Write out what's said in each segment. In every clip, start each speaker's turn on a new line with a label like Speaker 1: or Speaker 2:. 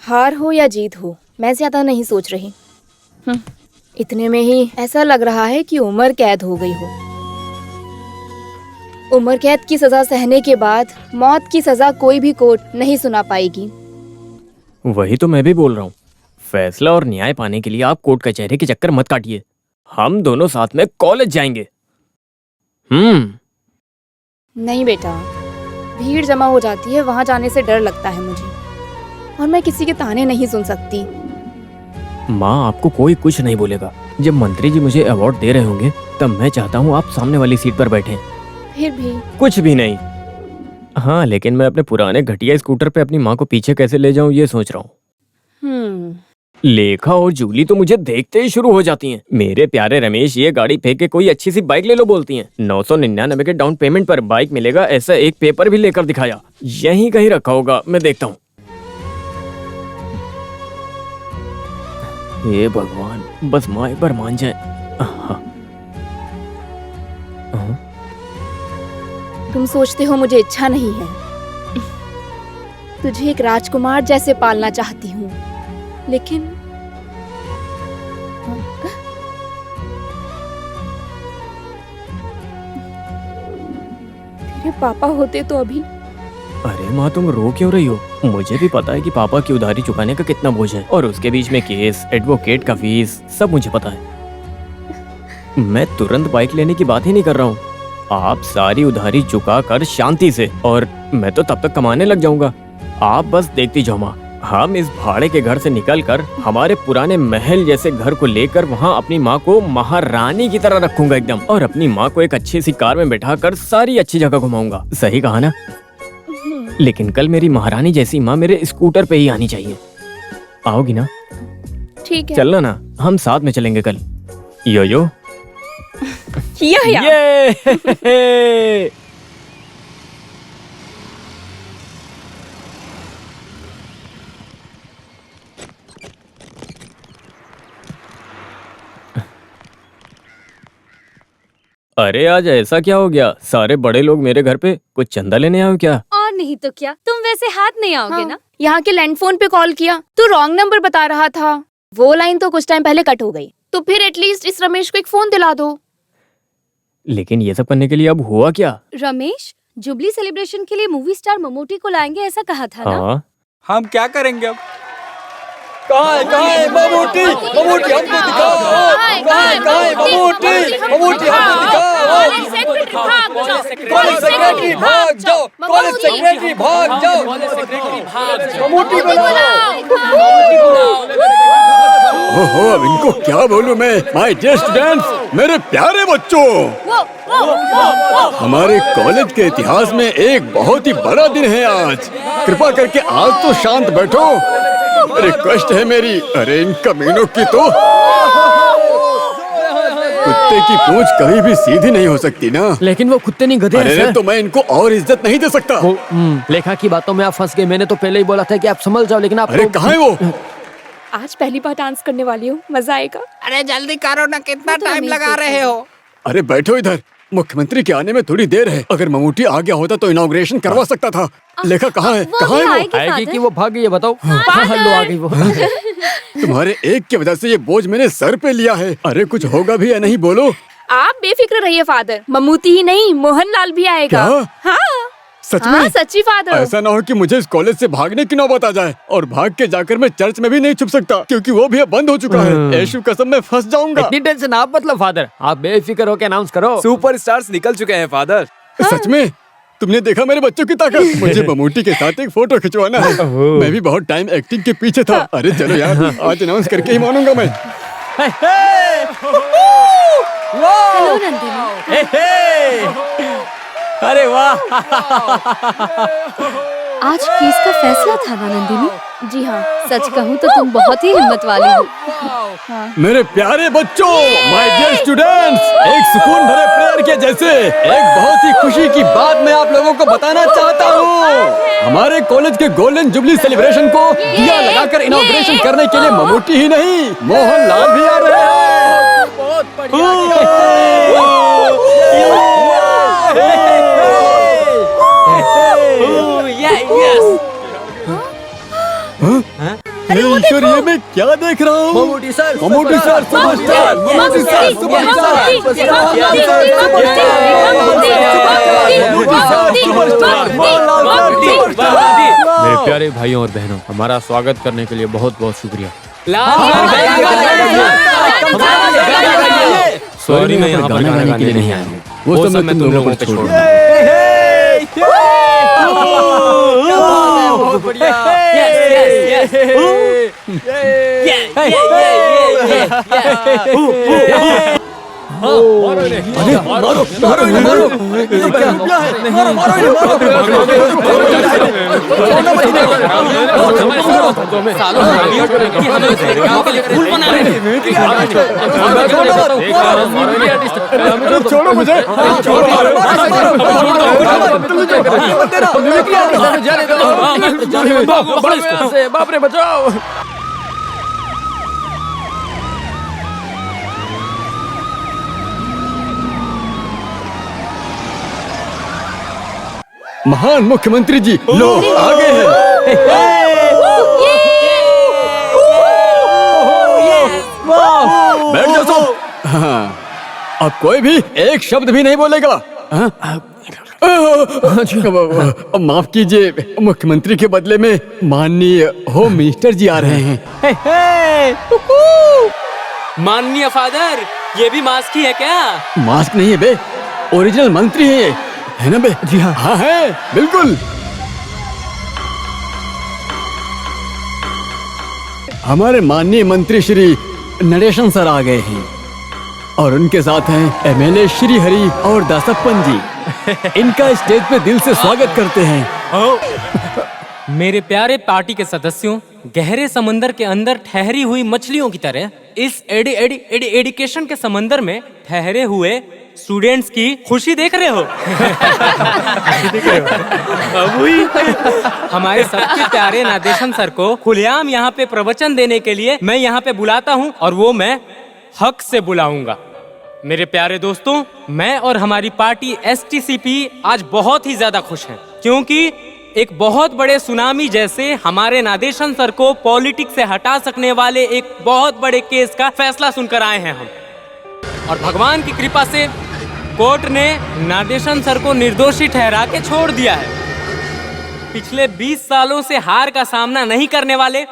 Speaker 1: हार हो या जीत हो, मैं ज्यादा नहीं सोच रही। इतने में ही ऐसा लग रहा है कि उम्र कैद हो गई हो। उम्र कैद की सजा सहने के बाद मौत की सजा कोई भी कोर्ट नहीं सुना पाएगी।
Speaker 2: वही तो मैं भी बोल रहा हूँ। फैसला और न्याय पाने के लिए आप कोर्ट कचहरी के चक्कर मत काटिए। हम दोनों साथ में कॉलेज जाएंगे।
Speaker 1: नहीं बेटा, भीड़ जमा हो जाती है, वहां जाने से डर लगता है मुझे, और मैं किसी के ताने नहीं सुन सकती।
Speaker 2: माँ, आपको कोई कुछ नहीं बोलेगा। जब मंत्री जी मुझे अवार्ड दे रहे होंगे तब मैं चाहता हूँ आप सामने वाली सीट पर बैठें।
Speaker 1: फिर भी
Speaker 2: कुछ भी नहीं। हाँ, लेकिन मैं अपने पुराने घटिया स्कूटर पे अपनी माँ को पीछे कैसे ले जाऊँ ये सोच रहा हूँ। लेखा और जूली तो मुझे देखते ही शुरू हो जाती हैं। मेरे प्यारे रमेश, ये गाड़ी फेंक के कोई अच्छी सी बाइक ले लो बोलती हैं। 999 के डाउन पेमेंट पर बाइक मिलेगा, ऐसा एक पेपर भी लेकर दिखाया। यहीं कहीं रखा होगा, मैं देखता हूँ। हे भगवान, बस माँ एक बार मान जाए।
Speaker 1: तुम सोचते हो मुझे इच्छा नहीं है। तुझे एक राजकुमार जैसे पालना चाहती हूँ, लेकिन तेरे पापा होते तो अभी।
Speaker 2: अरे माँ, तुम रो क्यों रही हो? मुझे भी पता है कि पापा की उधारी चुकाने का कितना बोझ है, और उसके बीच में केस, एडवोकेट का फीस, सब मुझे पता है। मैं तुरंत बाइक लेने की बात ही नहीं कर रहा हूँ। आप सारी उधारी चुका कर शांति से, और मैं तो तब तक कमाने लग जाऊंगा। आप बस देखती जाओ माँ। हम इस भाड़े के घर से निकलकर हमारे पुराने महल जैसे घर को लेकर वहाँ अपनी माँ को महारानी की तरह रखूंगा एकदम, और अपनी माँ को एक अच्छी सी कार में बैठाकर सारी अच्छी जगह घुमाऊंगा। सही कहा ना? लेकिन कल मेरी महारानी जैसी माँ मेरे स्कूटर पे ही आनी चाहिए। आओगी ना?
Speaker 1: ठीक है,
Speaker 2: चलना ना, हम साथ में चलेंगे कल। यो ये अरे आज ऐसा क्या हो गया? सारे बड़े लोग मेरे घर पे। कुछ चंदा लेने आओ क्या?
Speaker 3: और नहीं तो क्या, तुम वैसे हाथ नहीं आओगे
Speaker 1: हाँ,
Speaker 3: ना?
Speaker 1: यहाँ के लैंडफोन पे कॉल किया तो रॉन्ग नंबर बता रहा था। वो लाइन तो कुछ टाइम पहले कट हो गई, तो फिर एटलीस्ट इस रमेश को एक फोन दिला दो।
Speaker 2: लेकिन ये सब करने के लिए अब हुआ क्या?
Speaker 3: रमेश, जुबली सेलिब्रेशन के लिए मूवी स्टार ममूटी को लाएंगे ऐसा कहा था ना?
Speaker 2: हाँ,
Speaker 4: हम क्या करेंगे अब?
Speaker 5: कहाँ है ममूटी? ममूटी हमको दिखाओ। कहाँ है ममूटी? ममूटी हमको दिखाओ। कॉलेज सेक्रेटरी भाग जाओ। कॉलेज सेक्रेटरी भाग जाओ। ममूटी बुलाओ।
Speaker 6: ओहो, अब इनको क्या बोलूं मैं? माय डियर स्टूडेंट्स, मेरे प्यारे बच्चों, हमारे कॉलेज के इतिहास में एक बहुत ही बड़ा दिन है आज। कृपा करके आज तो शांत बैठो। रिक्वेस्ट है मेरी। अरे इन कमीनों की तो कुत्ते की पूंछ कभी भी सीधी नहीं हो सकती ना।
Speaker 7: लेकिन वो कुत्ते नहीं गधे हैं
Speaker 6: अरे
Speaker 7: सर।
Speaker 6: तो मैं इनको और इज्जत नहीं दे सकता।
Speaker 7: लेखा की बातों में आप फंस गए। मैंने तो पहले ही बोला था कि आप संभल जाओ, लेकिन आप
Speaker 6: अरे कहाँ है वो?
Speaker 1: आज पहली बार डांस करने वाली हूँ, मजा आएगा।
Speaker 4: अरे जल्दी करो ना, कितना टाइम लगा रहे हो?
Speaker 6: अरे बैठो इधर। मुख्यमंत्री के आने में थोड़ी देर है। अगर ममूटी आ गया होता तो इनॉग्रेशन करवा सकता था। लेखा कहाँ है? कहाँ है वो?
Speaker 7: आएगी कि वो भाग गई है बताओ? लो आ गई वो।
Speaker 6: तुम्हारे एक की वजह से ये बोझ मैंने सर पे लिया है। अरे कुछ होगा भी या नहीं बोलो।
Speaker 1: आप बेफिक्र रहिए फादर, ममूटी ही नहीं मोहनलाल भी आएगा।
Speaker 6: क्या?
Speaker 1: हाँ
Speaker 6: सच
Speaker 1: हाँ,
Speaker 6: में?
Speaker 1: सच्ची फादर।
Speaker 6: ऐसा ना हो कि मुझे इस कॉलेज से भागने की नौबत आ जाए, और भाग के जाकर मैं चर्च में भी नहीं छुप सकता, क्योंकि वो भी अब बंद हो चुका है। यीशु कसम मैं फंस जाऊंगा।
Speaker 7: इतनी टेंशन आप मतलब फादर, आप बेफिक्र होकर अनाउंस करो।
Speaker 4: सुपरस्टार्स निकल चुके हैं फादर।
Speaker 6: सच में? तुमने देखा मेरे बच्चों की ताकत? मुझे ममूटी के साथ एक फोटो खिंचवाना है। मैं भी बहुत टाइम एक्टिंग के पीछे था। अरे चलो यार, आज अनाउंस करके ही मानूंगा मैं।
Speaker 3: हेलो नंदिनी।
Speaker 7: अरे वाह।
Speaker 3: आज केस का फैसला था ना नंदिनी?
Speaker 1: जी हाँ।
Speaker 3: सच कहूँ तो तुम बहुत ही हिम्मत वाली हो।
Speaker 6: मेरे प्यारे बच्चों, माय डियर स्टूडेंट्स, एक सुकून भरे प्रेयर के जैसे एक बहुत ही खुशी की बात मैं आप लोगों को बताना चाहता हूँ। हमारे कॉलेज के गोल्डन जुबली सेलिब्रेशन को दिया लगाकर इनॉग्रेशन करने के लिए ममूटी ही नहीं, मोहनलाल भी आ रहे हैं।
Speaker 7: बहुत बढ़िया।
Speaker 6: हे ईश्वर, ये मैं क्या देख रहा हूँ?
Speaker 7: Mammootty sir,
Speaker 6: Mammootty sir, superstar, Mammootty sir,
Speaker 7: मेरे प्यारे भाइयों और बहनों, हमारा स्वागत करने के लिए बहुत बहुत शुक्रिया। सॉरी, मैं यहाँ पर गाना गाने के लिए नहीं आया हूँ। वो सब मैं तुम लोगों पे छोड़
Speaker 6: छोड़ो मुझे,
Speaker 7: बाप रे, बचाओ।
Speaker 6: महान मुख्यमंत्री जी, लो आगे हैं। बैठ जाओ सब। हाँ, अब कोई भी एक शब्द भी नहीं बोलेगा। हाँ? माफ कीजिए, मुख्यमंत्री के बदले में माननीय होम मिनिस्टर जी आ रहे हैं।
Speaker 8: माननीय फादर, ये भी मास्क ही है क्या?
Speaker 6: मास्क नहीं है बे, ओरिजिनल मंत्री है ये, है ना बे? जी हाँ, हाँ है, बिल्कुल। हमारे माननीय मंत्री श्री नरेशन सर आ गए हैं और उनके साथ हैं एमएलए श्री हरि और दासप्पन जी। इनका स्टेज पे दिल से स्वागत करते हैं।
Speaker 8: मेरे प्यारे पार्टी के सदस्यों, गहरे समंदर के अंदर ठहरी हुई मछलियों की तरह इस एजुकेशन के समंदर में ठहरे हुए स्टूडेंट्स की खुशी देख रहे हो। हमारे सबके प्यारे नादेशन सर को खुलेआम यहाँ पे प्रवचन देने के लिए मैं यहाँ पे बुलाता हूँ, और वो मैं हक से बुलाऊंगा। मेरे प्यारे दोस्तों, मैं और हमारी पार्टी STCP आज बहुत ही ज्यादा खुश हैं, क्योंकि एक बहुत बड़े सुनामी जैसे हमारे नादेशन सर को पॉलिटिक्स से हटा सकने वाले एक बहुत बड़े केस का फैसला सुनकर आए हैं हम। और भगवान की कृपा से कोर्ट ने नादेशन सर को निर्दोषी ठहरा के छोड़ दिया है। पिछले 20 सालों से हार का सामना नहीं करने वाले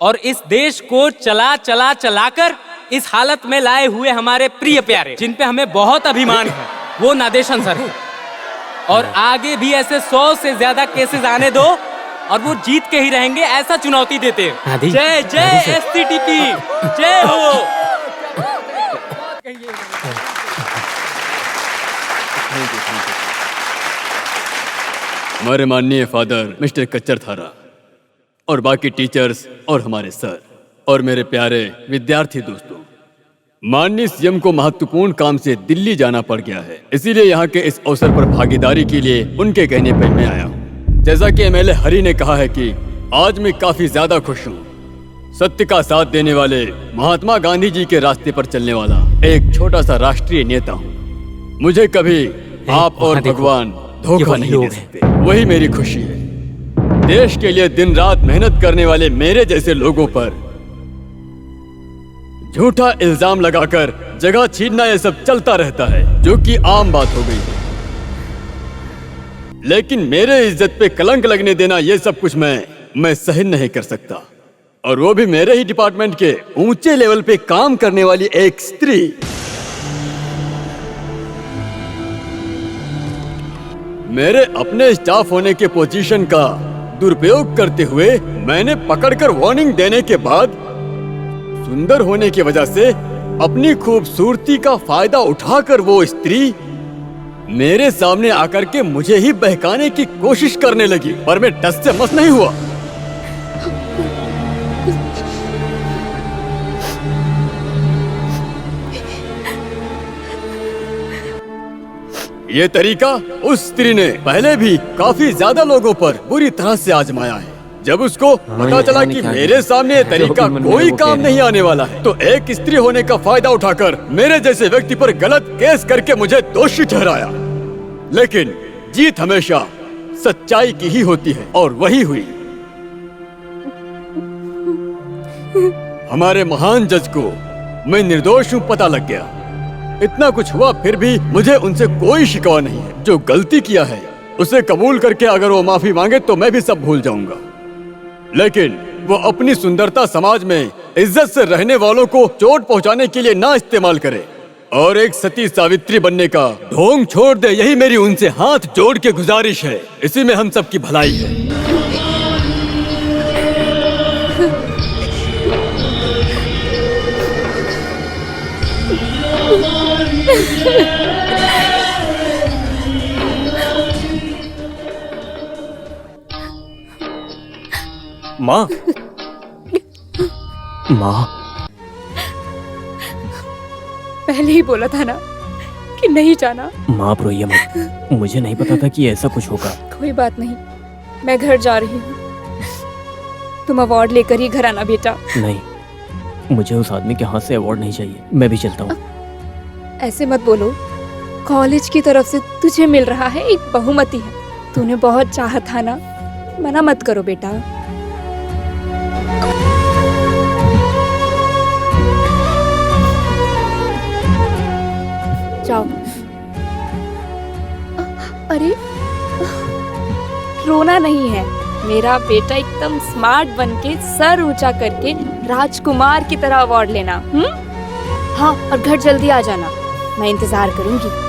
Speaker 8: और इस देश को चलाकर इस हालत में लाए हुए हमारे प्रिय प्यारे, जिन पे हमें बहुत अभिमान है, वो नादेशन सर हैं। और आगे भी ऐसे 100 से ज्यादा केसेस आने दो और वो जीत के ही रहेंगे, ऐसा चुनौती देते हैं। जय जय STCP, जय हो।
Speaker 6: हमारे माननीय फादर मिस्टर कच्चर थारा और बाकी टीचर्स और हमारे सर और मेरे प्यारे विद्यार्थी दोस्तों, माननीय सीएम को महत्वपूर्ण काम से दिल्ली जाना पड़ गया है, इसीलिए यहाँ के इस अवसर पर भागीदारी के लिए उनके कहने पर मैं आया हूँ। जैसा कि एमएलए हरि ने कहा है कि आज मैं काफी ज्यादा खुश हूँ। सत्य का साथ देने वाले महात्मा गांधी जी के रास्ते पर चलने वाला एक छोटा सा राष्ट्रीय नेता हूँ। मुझे कभी आप और भगवान धोखा नहीं दे सकते, वही मेरी खुशी है। देश के लिए दिन रात मेहनत करने वाले मेरे जैसे लोगों पर झूठा इल्जाम लगाकर जगह छीनना, ये सब चलता रहता है, जो कि आम बात हो गई है। लेकिन मेरे इज्जत पे कलंक लगने देना, ये सब कुछ मैं सहन नहीं कर सकता, और वो भी मेरे ही डिपार्टमेंट के ऊंचे लेवल पे काम करने वाली एक स्त्री। मेरे अपने स्टाफ होने के पोजीशन का दुरुपयोग करते हुए मैंने पकड़कर वार्निंग देने के बाद सुंदर होने की वजह से अपनी खूबसूरती का फायदा उठाकर वो स्त्री मेरे सामने आकर के मुझे ही बहकाने की कोशिश करने लगी, पर मैं टस से मस नहीं हुआ। ये तरीका उस स्त्री ने पहले भी काफी ज्यादा लोगों पर बुरी तरह से आजमाया है। जब उसको पता चला कि मेरे सामने ये तरीका कोई काम नहीं आने वाला है, तो एक स्त्री होने का फायदा उठाकर मेरे जैसे व्यक्ति पर गलत केस करके मुझे दोषी ठहराया। लेकिन जीत हमेशा सच्चाई की ही होती है, और वही हुई। हमारे महान जज को मैं निर्दोष हूँ पता लग गया। इतना कुछ हुआ फिर भी मुझे उनसे कोई शिकवा नहीं है। जो गलती किया है उसे कबूल करके अगर वो माफी मांगे तो मैं भी सब भूल जाऊंगा, लेकिन वो अपनी सुंदरता समाज में इज्जत से रहने वालों को चोट पहुंचाने के लिए ना इस्तेमाल करे और एक सती सावित्री बनने का ढोंग छोड़ दे। यही मेरी उनसे हाथ जोड़ के गुजारिश है। इसी में हम सबकी भलाई है।
Speaker 2: माँ, माँ,
Speaker 1: पहले ही बोला था ना कि नहीं जाना।
Speaker 2: माँ आप रोइए मत। मुझे नहीं पता था कि ऐसा कुछ होगा।
Speaker 1: कोई बात नहीं, मैं घर जा रही हूँ। तुम अवार्ड लेकर ही घर आना बेटा।
Speaker 2: नहीं, मुझे उस आदमी के हाथ से अवार्ड नहीं चाहिए। मैं भी चलता हूँ।
Speaker 1: ऐसे मत बोलो, कॉलेज की तरफ से तुझे मिल रहा है एक बहुमति है। तूने बहुत चाहा था ना, मना मत करो बेटा। जाओ। अरे रोना नहीं है, मेरा बेटा एकदम स्मार्ट बनके सर ऊंचा करके राजकुमार की तरह अवार्ड लेना। हाँ, और घर जल्दी आ जाना, मैं इंतजार करूंगी।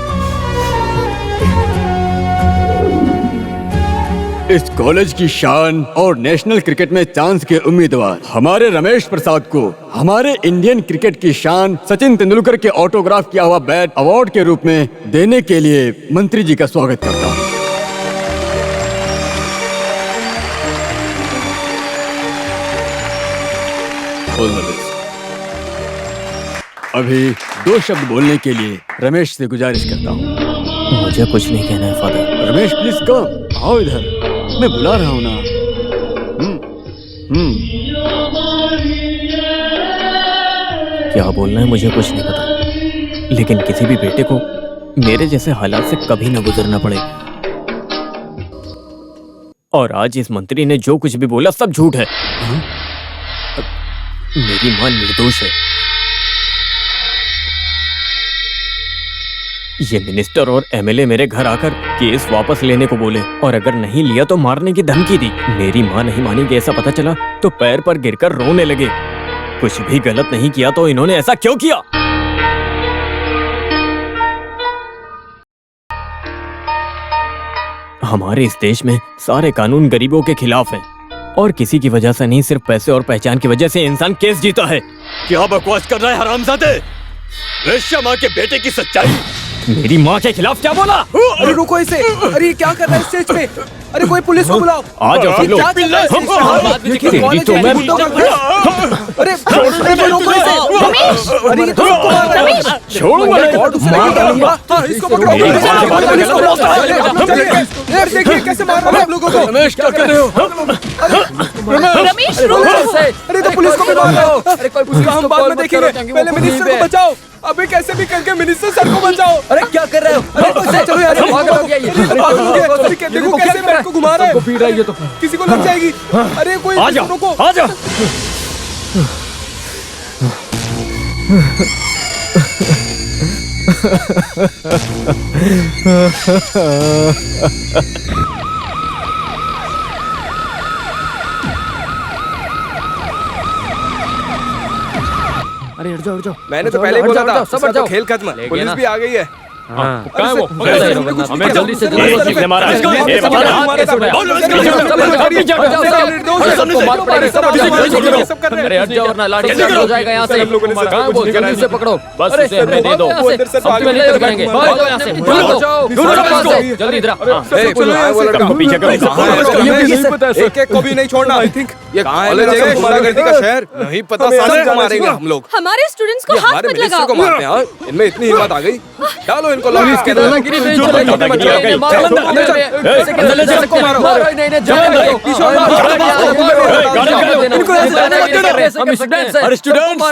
Speaker 6: इस कॉलेज की शान और नेशनल क्रिकेट में चांस के उम्मीदवार हमारे रमेश प्रसाद को हमारे इंडियन क्रिकेट की शान सचिन तेंदुलकर के ऑटोग्राफ किया हुआ बैट अवार्ड के रूप में देने के लिए मंत्री जी का स्वागत करता हूँ। अभी 2 शब्द बोलने के लिए रमेश से गुजारिश करता हूँ।
Speaker 2: मुझे कुछ नहीं कहना है फादर।
Speaker 6: रमेश प्लीज कम, आओ इधर, मैं बुला रहा हूँ ना।
Speaker 2: क्या बोलना है मुझे कुछ नहीं पता, लेकिन किसी भी बेटे को मेरे जैसे हालात से कभी न गुजरना पड़े। और आज इस मंत्री ने जो कुछ भी बोला सब झूठ है। मेरी मां निर्दोष है। ये मिनिस्टर और एमएलए मेरे घर आकर केस वापस लेने को बोले और अगर नहीं लिया तो मारने की धमकी दी। मेरी मां नहीं मानेगी ऐसा पता चला तो पैर पर गिरकर रोने लगे। कुछ भी गलत नहीं किया तो इन्होंने ऐसा क्यों किया? हमारे इस देश में सारे कानून गरीबों के खिलाफ हैं और किसी की वजह से नहीं, सिर्फ पैसे और पहचान की वजह से इंसान केस जीता है।
Speaker 6: क्या बकवास कर रहा है हरामजादे? वेश्या माँ के बेटे की सच्चाई।
Speaker 2: मेरी माँ के खिलाफ क्या बोला?
Speaker 5: अरे रुको इसे। अरे ये क्या कर रहा है स्टेज पे? अरे कोई पुलिस को बुलाओ।
Speaker 2: आ जाओ सब लोग।
Speaker 5: क्या चल रहा है स्टेज पे?
Speaker 2: तेरी तो मैं
Speaker 5: अरे रोको इसे। अरे ये तो सबको मार रहा है।
Speaker 2: छोड़ो
Speaker 5: इसको पकड़ो। देखिए कैसे मार रहा है आप लोगों को।
Speaker 6: रमेश क्या कर रहे हो?
Speaker 1: रमेश
Speaker 5: अरे तो पुलिस को भी मार रहे हो। अरे कोई पुलिस हम बाद में देखेंगे, पहले मिनिस्टर को बचाओ। अबे कैसे भी करके मिनिस्टर सर को बचाओ। अरे क्या कर रहे हो? अरे चलो यार, पागल हो गया ये। देखो कैसे बैट को घुमा रहा है। पीट रहा है ये तो। किसी को लग जाएगी। अरे कोई रुको।
Speaker 2: आ जा।
Speaker 7: अरे हट जाओ।
Speaker 5: मैंने तो पहले ही बोला था, सब तो खेल खत्म। पुलिस भी आ गई है।
Speaker 8: कहाँ है वो?
Speaker 7: हमें जल्दी से
Speaker 2: किसने मारा? ये बता
Speaker 7: अरे हट जाओ वरना लाठी चार्ज हो जाएगा यहाँ से। कहाँ है वो? जल्दी से पकड़ो। बस उसे हमें दे दो। अब तुम्हें नहीं करेंगे। भागो यहाँ से। भागो। जल्दी इधर आ।
Speaker 2: पीछे करो।
Speaker 5: एक को भी नहीं छोड़ना। आई थिंक ये कहाँ है गुंडागर्दी का शहर? नहीं पता, साले को मारेंगे हम लोग।
Speaker 3: हमारे स्टूडेंट्स को हाथ
Speaker 5: हमारे
Speaker 3: मत
Speaker 5: मिनिस्टर को
Speaker 3: लगाओ।
Speaker 5: मारते हैं। इनमें इतनी हिम्मत आ गई। डालो इनको
Speaker 7: पुलिस की दादागिरी नहीं चलेगी। सबको मारो। हम स्टूडेंट्स हैं।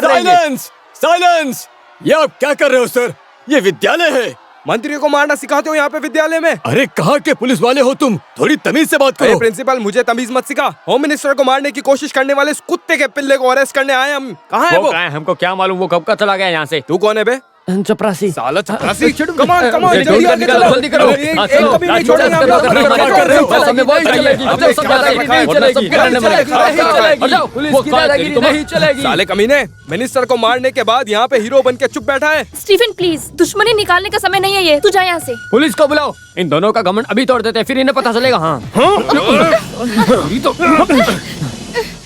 Speaker 6: साइलेंस! साइलेंस! ये आप क्या कर रहे हो सर? ये विद्यालय है।
Speaker 5: मंत्रियों को मारना सिखाते हो यहाँ पे विद्यालय में?
Speaker 6: अरे कहाँ के पुलिस वाले हो तुम? थोड़ी तमीज से बात
Speaker 5: अरे
Speaker 6: करो।
Speaker 5: प्रिंसिपल, मुझे तमीज मत सिखा। होम मिनिस्टर को मारने की कोशिश करने वाले इस कुत्ते के पिल्ले को अरेस्ट करने आए हम। कहाँ है वो?
Speaker 7: हमको क्या मालूम वो कब का चला गया यहाँ से।
Speaker 5: तू कौन है बे?
Speaker 7: चपरासी।
Speaker 5: साला चपरासी। कमान कमान जल्दी आगे चलो,
Speaker 7: जल्दी करो।
Speaker 5: एक
Speaker 7: हाँ, चलो,
Speaker 5: कभी नहीं छोड़ेंगे हम लोग।
Speaker 6: कर रहे हो?
Speaker 7: हमें बहुत चलेगी। अब तो सब दादागिरी नहीं चलेगी। पुलिस की दादागिरी नहीं चलेगी।
Speaker 5: साले कमीने, मिनिस्टर को मारने के बाद यहाँ पे हीरो बन के चुप बैठा है।
Speaker 1: स्टीफन प्लीज, दुश्मनी निकालने का समय नहीं है ये। तू जा यहाँ से।
Speaker 7: पुलिस को बुलाओ। इन दोनों का घमंड अभी तोड़ देते हैं, फिर इन्हें पता चलेगा। हाँ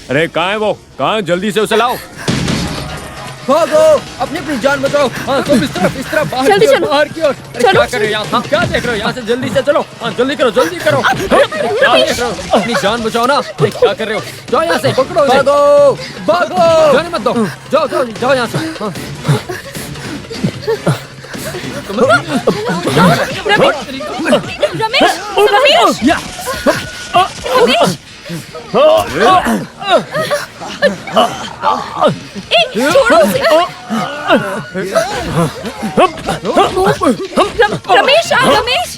Speaker 7: अरे कहाँ है वो? कहाँ? जल्दी से उसे लाओ।
Speaker 5: भागो, अपनी अपनी जान बचाओ। हाँ, सब इस तरफ बाहर
Speaker 1: जल्दी
Speaker 5: की ओर,
Speaker 1: चलो।
Speaker 5: बाहर की ओर।
Speaker 7: क्या कर रहे हो यहाँ? क्या देख रहे हो? यहाँ से जल्दी से चलो। हाँ, जल्दी करो, जल्दी करो। क्या देख रहे हो? अपनी जान बचाओ ना। क्या कर रहे हो? जाओ यहाँ से, पकड़ो। भागो, भागो। जाने मत दो। जाओ, जाओ, जाओ यहाँ से। हाँ।
Speaker 1: रमेश, रमेश, रमेश। छोड़ो उसे। रमेश, रमेश।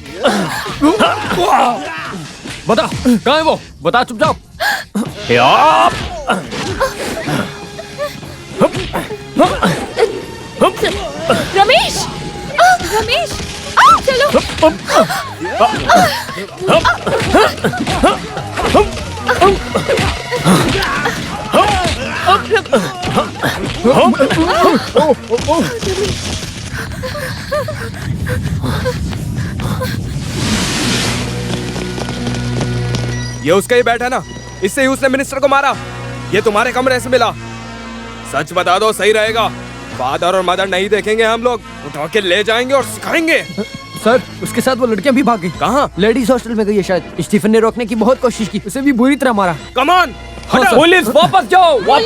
Speaker 7: बता, कहाँ है वो? बता चुपचाप।
Speaker 1: रमेश, रमेश, चलो।
Speaker 5: ये उसका ही बैठा ना, इससे ही उसने मिनिस्टर को मारा। ये तुम्हारे कमरे से मिला। सच बता दो, सही रहेगा। फादर और मदर नहीं देखेंगे, हम लोग उठा के ले जाएंगे और सिखाएंगे।
Speaker 9: सर, उसके साथ वो लड़कियां भी भाग गई।
Speaker 5: कहाँ?
Speaker 9: लेडीज हॉस्टल में गई है शायद। स्टीफन ने रोकने की बहुत कोशिश की, उसे भी बुरी तरह मारा।
Speaker 5: कम ऑन,
Speaker 7: पुलिस वापस जाओ।